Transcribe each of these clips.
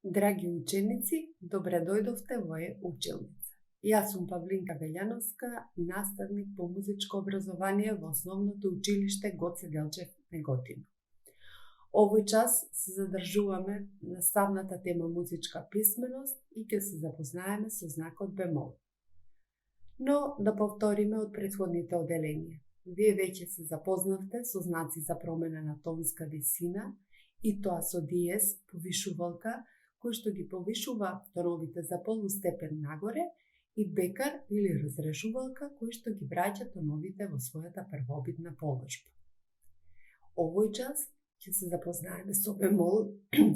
Драги ученици, добре дојдовте во училница. Јас сум Павлинка Велјановска, наставник по музичко образование во Основното училиште Гоце Делчев Неготино. Овој час се задржуваме на наставната тема музичка писменост и ќе се запознаеме со знакот бемол. Но да повториме од претходните оделенија. Вие веќе се запознавте со знаци за промена на тонска висина и тоа со диез, повишувалка, кој што ги повишува тоновите за полустепен нагоре, и бекар или разрешувалка, кој што ги враќа тоновите во својата првобитна положба. Овој час ќе се запознаеме со бемол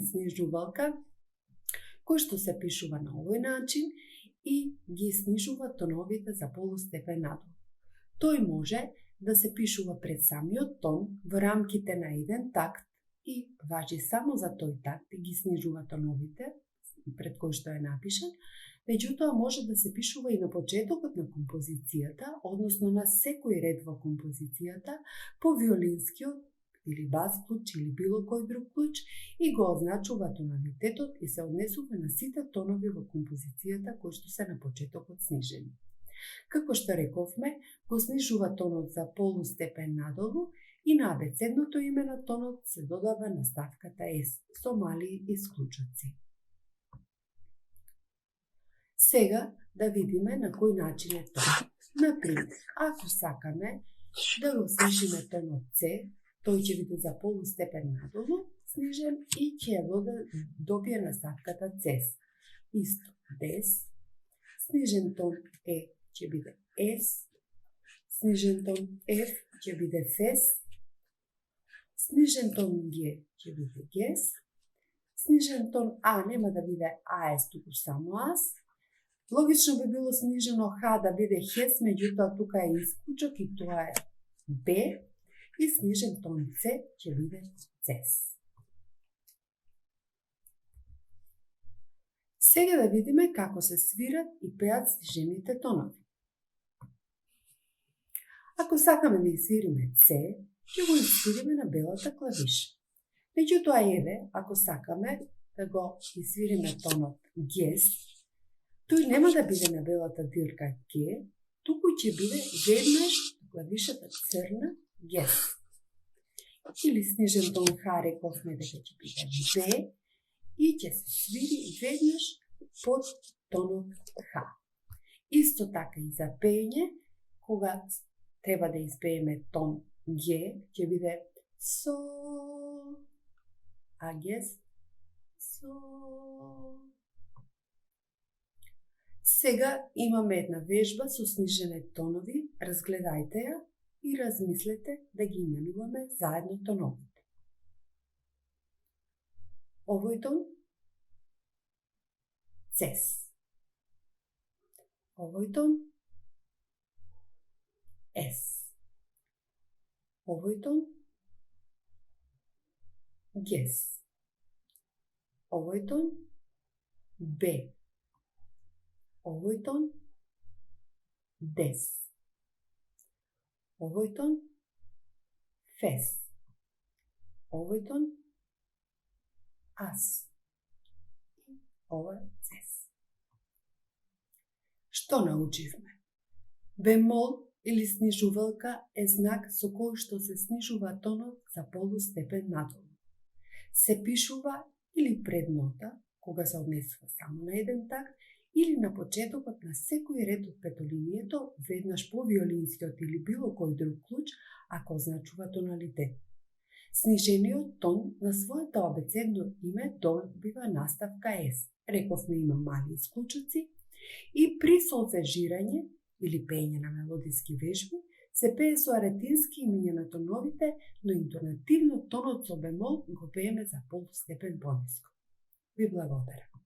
снижувалка, кој што се пишува на овој начин и ги снижува тоновите за полустепен надолу. Тој може да се пишува пред самиот тон во рамките на еден такт и важи само за тој такт и ги снижува тоновите пред кој што е напишан, меѓутоа може да се пишува и на почетокот на композицијата, односно на секој ред во композицијата, по виолинскиот или бас клуч или било кој друг клуч и го означува тоналитетот и се однесува на сите тонови во композицијата кои што се на почетокот снижени. Како што рековме, го снижува тонот за полустепен надолу и на абецедното име на тонот се додава наставката S со мали исклучоци. Сега да видиме на кој начин е тоа. Например, ако сакаме да го снижиме тонот C, тој ќе биде за полустепен надолу, снижен и ќе добие наставката Cs. Исто, Ds, снижен тон E ќе биде S, снижен тон F ќе биде Fes, снижен тон G ќе биде Ges, снижен тон А нема да биде AS, туку само AS. Логично би било снижено Х да биде Хес, меѓутоа тука е исклучок и тоа е Б, и снижен тон С ќе биде Цес. Сега да видиме како се свират и пеат снижените тонови. Ако сакаме да свириме С, ќе го свириме на белата клавиша. Меѓутоа еве, ако сакаме да го свириме тонот Гес, тој нема да биде на белата дирка Г, туку ќе биде веднаш клавишата црна Гес. Или снижен тон Х рековме дека ќе биде Б и ќе се свири веднаш под тонот Х. Исто така и за пење, кога треба да испееме тон Г, ќе биде Со, а Гес Со. Сега имаме една вежба со снижени тонови, разгледајте ја и размислете да ги именуваме заедно тоновите. Овој тон Цес. Овој тон С. Овој тон Гес. Овој тон Б. Овој тон Дес. Овој тон Фес. Овој тон Ас. И ова Цес. Што научивме? Бемол или снижувалка е знак со кој што се снижува тонот за полустепен надолу. Се пишува или пред нота, кога се однесува само на еден такт, или на почетокот на секој ред од петолинието, веднаш по виолинскиот или било кој друг клуч, ако означува тоналитет. Снижениот тон на своето абецедно име добива наставка S. Рековме има мали исклучоци и при солфежирање или пење на мелодиски вежби се пее со аретински имиња на тоновите, но интонативно тонот со бемол го пееме за полустепен пониско. Ви благодарам.